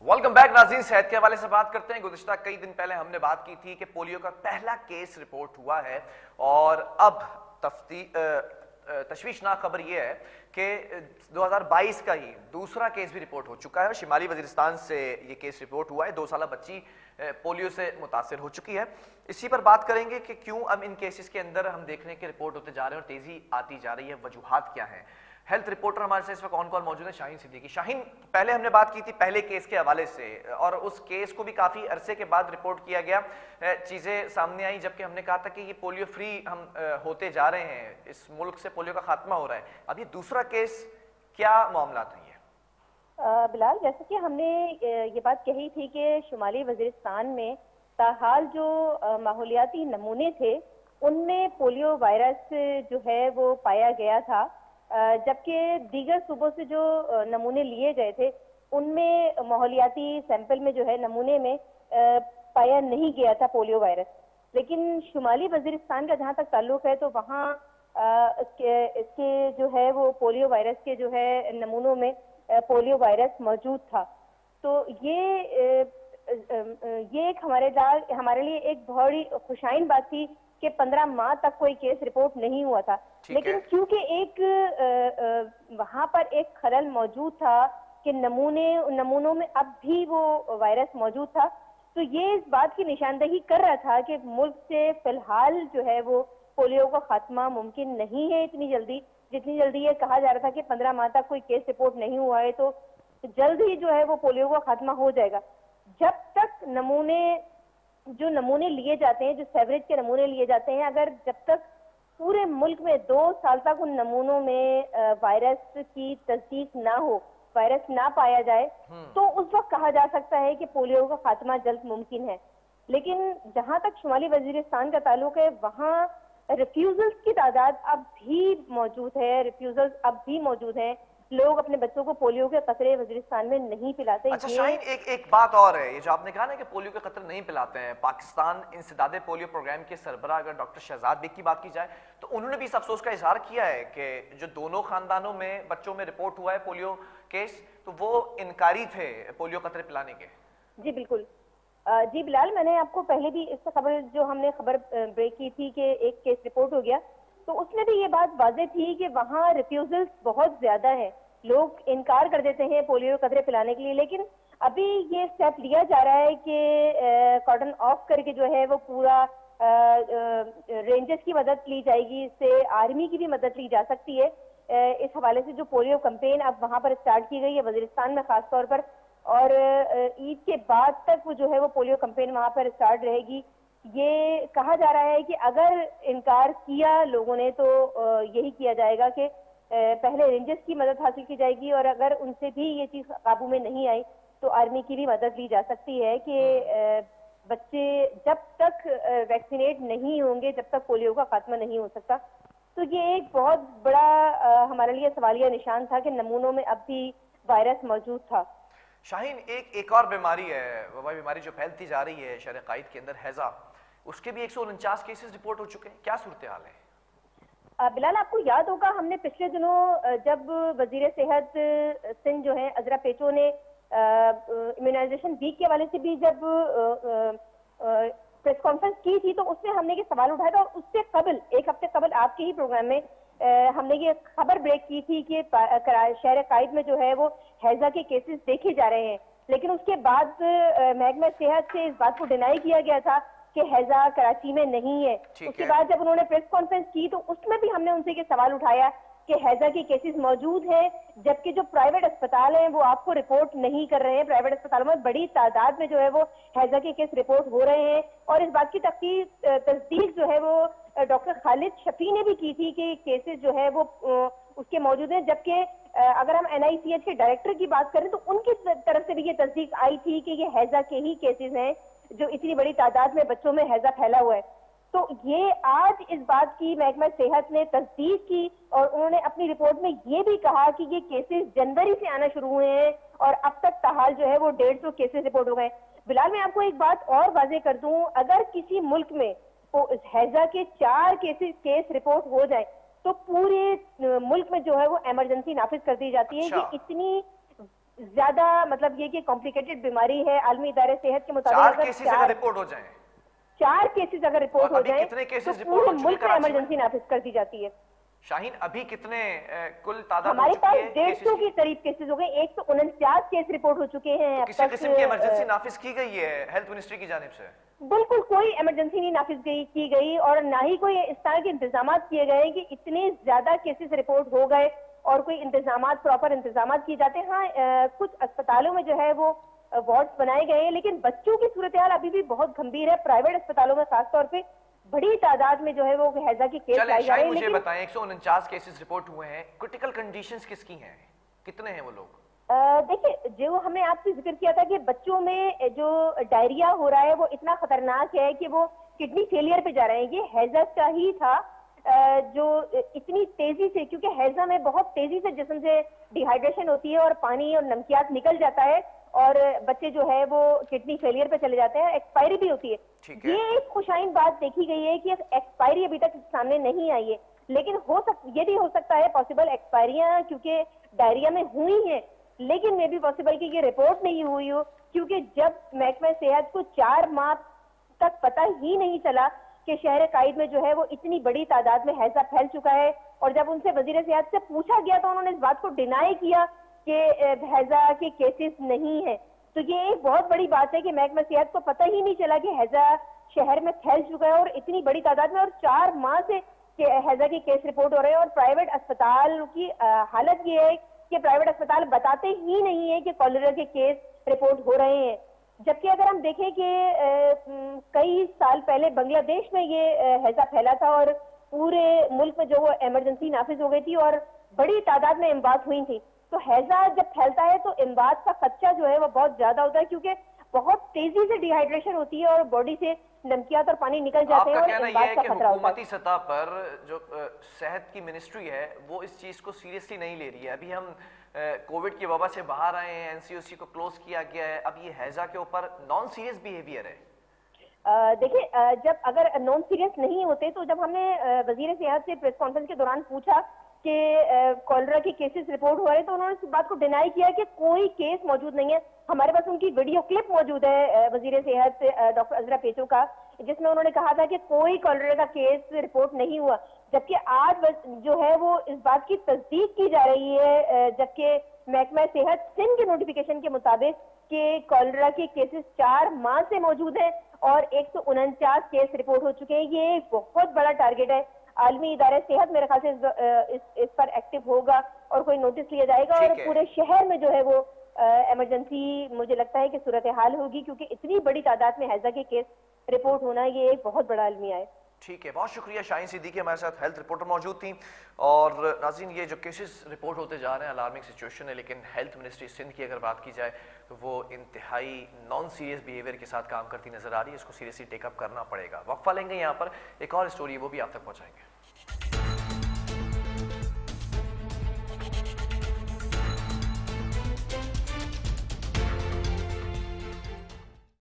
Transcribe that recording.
Welcome back नाज़रीन। सेहत के हवाले से बात करते हैं। गुज़िश्ता कई दिन पहले हमने बात की थी कि पोलियो का पहला केस रिपोर्ट हुआ है और अब तशवीशनाक खबर यह है कि 2022 का ही दूसरा केस भी रिपोर्ट हो चुका है। शिमाली वजीरिस्तान से ये केस रिपोर्ट हुआ है। 2 साल बच्ची पोलियो से मुतासिर हो चुकी है। इसी पर बात करेंगे कि क्यों अब इन केसेस के अंदर हम देखने के रिपोर्ट होते जा रहे हैं और तेजी आती जा रही है, वजूहात क्या है। हेल्थ रिपोर्टर हमारे साथ इस वक्त कौन कौन मौजूद है? शाहीन सिद्दीकी। शाहीन, पहले हमने बात की थी पहले केस के हवाले से और उस केस को भी काफी अरसे के बाद रिपोर्ट किया गया, चीजें सामने आई, जबकि हमने कहा था कि ये पोलियो फ्री हम होते जा रहे हैं, इस मुल्क से पोलियो का खात्मा हो रहा है। अब ये दूसरा केस, क्या मामला है? बिलाल, जैसे कि हमने ये बात कही थी कि शुमाली वजीरिस्तान में ताहाल जो माहौलियाती नमूने थे उनमें पोलियो वायरस जो है वो पाया गया था, जबकि दीगर सूबों से जो नमूने लिए गए थे उनमें माहौलियाती सैंपल में जो है नमूने में पाया नहीं गया था पोलियो वायरस। लेकिन शुमाली वजीरिस्तान का जहाँ तक ताल्लुक है तो वहाँ इसके जो है वो पोलियो वायरस के जो है नमूनों में पोलियो वायरस मौजूद था। तो ये एक हमारे लिए एक बहुत ही खुशाइन बात थी कि 15 माह तक कोई केस रिपोर्ट नहीं हुआ था। लेकिन क्योंकि एक वहां पर एक खलल मौजूद था कि नमूनों में अब भी वो वायरस मौजूद था, तो ये इस बात की निशानदेही कर रहा था कि मुल्क से फिलहाल जो है वो पोलियो का खात्मा मुमकिन नहीं है इतनी जल्दी। जितनी जल्दी ये कहा जा रहा था कि 15 माह तक कोई केस रिपोर्ट नहीं हुआ है तो जल्द ही जो है वो पोलियो का खात्मा हो जाएगा। जब तक नमूने लिए जाते हैं, जो सेवरेज के नमूने लिए जाते हैं, अगर जब तक पूरे मुल्क में 2 साल तक उन नमूनों में वायरस की तस्दीक ना हो, वायरस ना पाया जाए, तो उस वक्त कहा जा सकता है कि पोलियो का खात्मा जल्द मुमकिन है। लेकिन जहां तक शुमाली वजीरिस्तान का ताल्लुक है वहां रिफ्यूजल्स की तादाद अब भी मौजूद है, रिफ्यूजल्स अब भी मौजूद हैं। लोग अपने बच्चों को पोलियो के कतरे वजीरिस्तान में नहीं पिलाते। अच्छा शाहीन, एक बात और है, ये जो आपने कहा ना कि पोलियो के कतरे नहीं पिलाते हैं, पाकिस्तान इंसदादे पोलियो प्रोग्राम के सरबराह अगर डॉक्टर शहजाद बेग की बात की जाए तो उन्होंने भी इस अफसोस का इजहार किया है कि जो दोनों खानदानों में बच्चों में रिपोर्ट हुआ है पोलियो केस, तो वो इनकारी थे पोलियो कतरे पिलाने के। जी बिल्कुल। जी बिलाल, मैंने आपको पहले भी इस खबर जो हमने खबर ब्रेक की थी कि एक केस रिपोर्ट हो गया, तो उसमें भी ये बात वाज़ेह थी कि वहाँ रिफ्यूजल्स बहुत ज्यादा है, लोग इनकार कर देते हैं पोलियो कतरे पिलाने के लिए। लेकिन अभी ये स्टेप लिया जा रहा है कि कॉर्डन ऑफ करके जो है वो पूरा रेंजर्स की मदद ली जाएगी, इससे आर्मी की भी मदद ली जा सकती है। इस हवाले से जो पोलियो कैंपेन अब वहाँ पर स्टार्ट की गई है वजीरिस्तान में खास तौर पर, और ईद के बाद तक वो जो है वो पोलियो कैंपेन वहां पर स्टार्ट रहेगी। ये कहा जा रहा है कि अगर इनकार किया लोगों ने तो यही किया जाएगा कि पहले रेंजर्स की मदद हासिल की जाएगी, और अगर उनसे भी ये चीज काबू में नहीं आई तो आर्मी की भी मदद ली जा सकती है कि बच्चे जब तक वैक्सीनेट नहीं होंगे तब तक पोलियो का खात्मा नहीं हो सकता। तो ये एक बहुत बड़ा हमारे लिए सवालिया निशान था कि नमूनों में अब भी वायरस मौजूद था। शाहीन, एक और बीमारी है, वबाई बीमारी जो फैलती जा रही है शहर कायद के अंदर, हैजा, उसके भी 149 केसेस रिपोर्ट हो चुके हैं। क्या सूरत हाल है? बिलाल, आपको याद होगा हमने पिछले दिनों जब वजीर सेहत सिंध जो है अजरा पेचो ने इम्यूनाइजेशन वीक के हवाले से भी जब प्रेस कॉन्फ्रेंस की थी तो उसमें हमने ये सवाल उठाया था, और उससे कबल एक हफ्ते कबल आपके ही प्रोग्राम में हमने ये खबर ब्रेक की थी कि शहर कायद में जो है वो हैजा के केसेस देखे जा रहे हैं। लेकिन उसके बाद महकमा सेहत से इस बात को डिनाई किया गया था कि हैजा कराची में नहीं है। उसके बाद जब उन्होंने प्रेस कॉन्फ्रेंस की तो उसमें भी हमने उनसे ये सवाल उठाया कि हैजा के केसेस मौजूद हैं, जबकि जो प्राइवेट अस्पताल हैं वो आपको रिपोर्ट नहीं कर रहे हैं। प्राइवेट अस्पतालों में बड़ी तादाद में जो है वो हैजा के केस रिपोर्ट हो रहे हैं, और इस बात की तस्दीक जो है वो डॉक्टर खालिद शफी ने भी की थी कि केसेस जो है वो उसके मौजूद हैं। जबकि अगर हम NICH के डायरेक्टर की बात करें तो उनकी तरफ से भी ये तस्दीक आई थी कि ये हैजा के ही केसेस हैं जो इतनी बड़ी तादाद में बच्चों में हैजा फैला हुआ है। तो ये आज इस बात की महकमा सेहत ने तस्दीक की, और उन्होंने अपनी रिपोर्ट में ये भी कहा कि ये केसेस जनवरी से आना शुरू हुए हैं और अब तक ताहाल जो है वो 150 केसेस रिपोर्ट हो गए। बिलाल, मैं आपको एक बात और वाजे कर दूं, अगर किसी मुल्क में हैजा के 4 केस रिपोर्ट हो जाए तो पूरे मुल्क में जो है वो इमरजेंसी नाफिज कर दी जाती है। ये इतनी ज्यादा मतलब ये कि कॉम्प्लिकेटेड बीमारी है, आलमी इदारे सेहत के मुताबिक 4 अगर केसेस अगर रिपोर्ट हो जाएं, 4 केसेस अगर रिपोर्ट हो जाए कितने तो केसेस रिपोर्ट पूरे हो चुके मुल्क में कराची में? इमरजेंसी नाफिज कर दी जाती है। शाहीन, अभी कितने कुल तादाद हो हमारे चुकी पास है 150 के करीब केसेस हो गए, 149 केस रिपोर्ट हो चुके हैं। तो किसी किस्म की इमरजेंसी नाफिज की गई है हेल्थ मिनिस्ट्री की जानिब से? बिल्कुल कोई इमरजेंसी नहीं नाफिज की गई और ना ही कोई इस तरह के इंतजाम किए गए कि इतने ज्यादा केसेस रिपोर्ट हो गए और कोई प्रॉपर इंतजाम किए जाते हैं। हाँ, कुछ अस्पतालों में जो है वो वार्ड्स बनाए गए हैं, लेकिन बच्चों की सूरत हाल अभी भी बहुत गंभीर है। प्राइवेट अस्पतालों में खासतौर पे बड़ी तादाद में जो है वो हैजा के केस लाए जा रहे हैं। मुझे बताएं, 149 केसेस रिपोर्ट हुए हैं, क्रिटिकल कंडीशंस किसकी हैं, कितने हैं वो लोग? देखिए, जो हमने आपसे जिक्र किया था कि बच्चों में जो डायरिया हो रहा है वो इतना खतरनाक है कि वो किडनी फेलियर पे जा रहे हैं। ये हैजा का ही था जो इतनी तेजी से, क्योंकि हैजा में बहुत तेजी से जिस्म से डिहाइड्रेशन होती है और पानी और नमकियात निकल जाता है और बच्चे जो है वो किडनी फेलियर पे चले जाते हैं, एक्सपायरी भी होती है। ये एक खुशाइन बात देखी गई है कि एक्सपायरी अभी तक सामने नहीं आई है, लेकिन ये भी हो सकता है पॉसिबल एक्सपायरियां क्योंकि डायरिया में हुई हैं, लेकिन मे भी पॉसिबल कि ये रिपोर्ट नहीं हुई हो, क्योंकि जब महकमा सेहत को 4 माह तक पता ही नहीं चला कि शहर कायद में जो है वो इतनी बड़ी तादाद में हैजा फैल चुका है, और जब उनसे वजीर सेहत से पूछा गया तो उन्होंने इस बात को डिनाई किया कि हैजा के केसेस नहीं है। तो ये एक बहुत बड़ी बात है कि महकमा सेहत को पता ही नहीं चला कि हैजा शहर में फैल चुका है और इतनी बड़ी तादाद में, और 4 माह से हैजा के केस रिपोर्ट हो रहे हैं। और प्राइवेट अस्पताल की हालत ये है कि प्राइवेट अस्पताल बताते ही नहीं है कि कॉलेरा के केस रिपोर्ट हो रहे हैं, जबकि अगर हम देखें कि कई साल पहले बांग्लादेश में ये हैजा फैला था और पूरे मुल्क में जो वो इमरजेंसी नाफिज हो गई थी और बड़ी तादाद में इमबात हुई थी। तो हैजा जब फैलता है तो इमबात का खदशा जो है वो बहुत ज्यादा होता है, क्योंकि बहुत तेजी से डिहाइड्रेशन होती है और बॉडी से नमकियात और पानी निकल जाते हैं और इमबात का खतरा होता है। हुकूमती सतह पर जो सेहत की मिनिस्ट्री है वो इस चीज को सीरियसली नहीं ले रही है। अभी हम कोविड की वबा से बाहर आए हैं, एनसीओसी को क्लोज किया गया है, अब ये हैजा के ऊपर नॉन सीरियस बिहेवियर है। देखिए, जब अगर नॉन सीरियस नहीं होते तो जब हमने वजीर सेहत से प्रेस कॉन्फ्रेंस के दौरान पूछा कि कॉलरा के केसेस रिपोर्ट हुए तो उन्होंने इस बात को डिनाई किया कि कोई केस मौजूद नहीं है। हमारे पास उनकी वीडियो क्लिप मौजूद है वजीर सेहत डॉक्टर अजरा पेचो का, जिसमें उन्होंने कहा था कि कोई कॉलरा का केस रिपोर्ट नहीं हुआ, जबकि आज जो है वो इस बात की तस्दीक की जा रही है, जबकि महकमा सेहत सिंध के नोटिफिकेशन के मुताबिक कि कॉलरा के केसेस 4 माह से मौजूद हैं और 149 केस रिपोर्ट हो चुके हैं। ये एक बहुत बड़ा टारगेट है। आलमी इदारे सेहत मेरे ख्याल से इस पर एक्टिव होगा और कोई नोटिस लिया जाएगा और पूरे शहर में जो है वो इमरजेंसी मुझे लगता है कि सूरत हाल होगी, क्योंकि इतनी बड़ी तादाद में हैजा के केस रिपोर्ट होना ये एक बहुत बड़ा अलमिया है। ठीक है, बहुत शुक्रिया। शाहीन सिद्दीकी हमारे साथ हेल्थ रिपोर्टर मौजूद थी। और नाज़रीन, ये जो केसेस रिपोर्ट होते जा रहे हैं अलार्मिंग सिचुएशन है, लेकिन हेल्थ मिनिस्ट्री सिंध की अगर बात की जाए तो वो इंतहाई नॉन सीरियस बिहेवियर के साथ काम करती नजर आ रही है। इसको सीरियसली टेकअप करना पड़ेगा। वक्फा लेंगे यहाँ पर, एक और स्टोरी वो भी आप तक पहुँचाएंगे।